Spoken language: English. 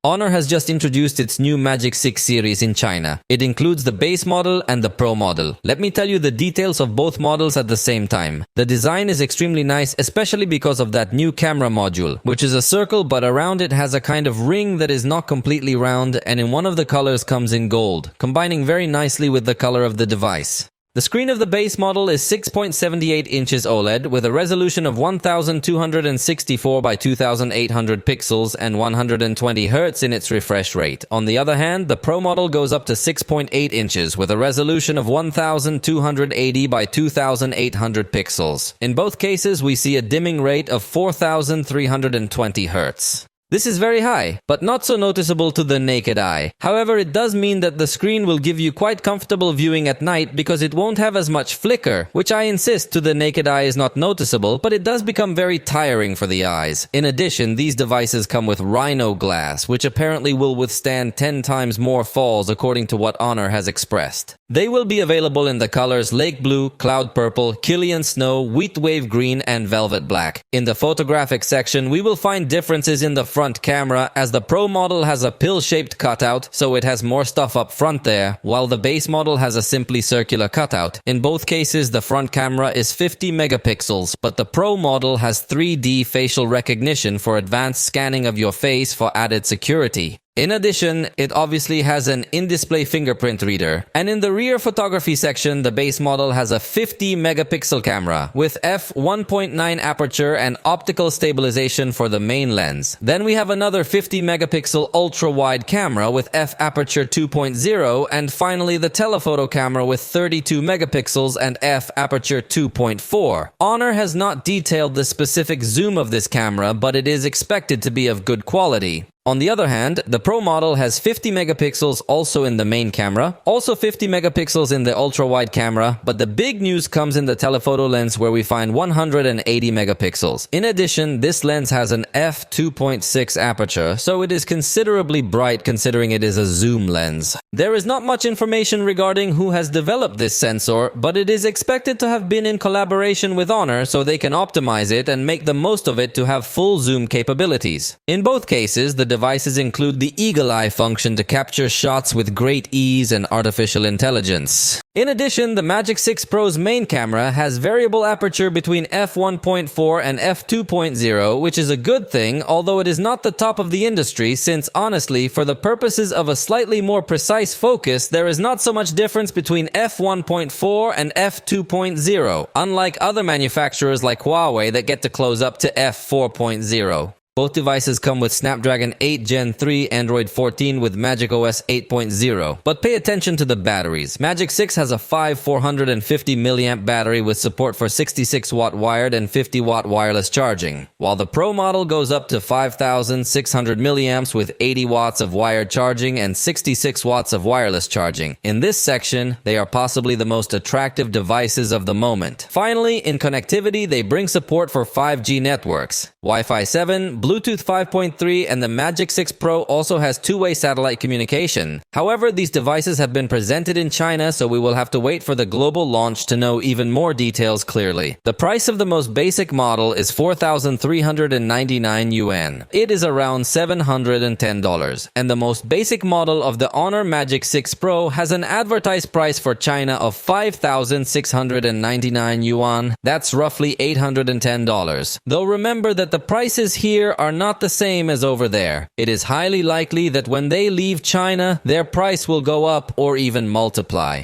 Honor has just introduced its new Magic 6 series in China. It includes the base model and the Pro model. Let me tell you the details of both models at the same time. The design is extremely nice, especially because of that new camera module, which is a circle but around it has a kind of ring that is not completely round, and in one of the colors comes in gold, combining very nicely with the color of the device. The screen of the base model is 6.78 inches OLED with a resolution of 1264 by 2800 pixels and 120 Hz in its refresh rate. On the other hand, the Pro model goes up to 6.8 inches with a resolution of 1280 by 2800 pixels. In both cases, we see a dimming rate of 4320 Hz. This is very high, but not so noticeable to the naked eye. However, it does mean that the screen will give you quite comfortable viewing at night because it won't have as much flicker, which I insist to the naked eye is not noticeable, but it does become very tiring for the eyes. In addition, these devices come with Rhino glass, which apparently will withstand 10 times more falls according to what Honor has expressed. They will be available in the colors Lake Blue, Cloud Purple, Killian Snow, Wheat Wave Green, and Velvet Black. In the photographic section, we will find differences in the front camera, as the Pro model has a pill-shaped cutout, so it has more stuff up front there, while the base model has a simply circular cutout. In both cases, the front camera is 50 megapixels, but the Pro model has 3D facial recognition for advanced scanning of your face for added security. In addition, it obviously has an in-display fingerprint reader. And in the rear photography section, the base model has a 50 megapixel camera with f1.9 aperture and optical stabilization for the main lens. Then we have another 50 megapixel ultra-wide camera with f aperture 2.0, and finally the telephoto camera with 32 megapixels and f aperture 2.4. Honor has not detailed the specific zoom of this camera, but it is expected to be of good quality. On the other hand, the Pro model has 50 megapixels also in the main camera, also 50 megapixels in the ultra-wide camera, but the big news comes in the telephoto lens where we find 180 megapixels. In addition, this lens has an f2.6 aperture, so it is considerably bright considering it is a zoom lens. There is not much information regarding who has developed this sensor, but it is expected to have been in collaboration with Honor so they can optimize it and make the most of it to have full zoom capabilities. In both cases, the devices include the eagle eye function to capture shots with great ease and artificial intelligence. In addition, the Magic 6 Pro's main camera has variable aperture between f1.4 and f2.0, which is a good thing, although it is not the top of the industry since, honestly, for the purposes of a slightly more precise focus, there is not so much difference between f1.4 and f2.0, unlike other manufacturers like Huawei that get to close up to f4.0. Both devices come with Snapdragon 8 Gen 3 Android 14 with macOS 8.0. But pay attention to the batteries. Magic 6 has a 450 mAh battery with support for 66-watt wired and 50-watt wireless charging, while the Pro model goes up to 5,600 mAh with 80 watts of wired charging and 66 watts of wireless charging. In this section, they are possibly the most attractive devices of the moment. Finally, in connectivity, they bring support for 5G networks. Wi-Fi 7, Bluetooth 5.3, and the Magic 6 Pro also has two-way satellite communication. However, these devices have been presented in China, so we will have to wait for the global launch to know even more details clearly. The price of the most basic model is 4,399 yuan. It is around $710. And the most basic model of the Honor Magic 6 Pro has an advertised price for China of 5,699 yuan. That's roughly $810. Though remember that the prices here are not the same as over there. It is highly likely that when they leave China, their price will go up or even multiply.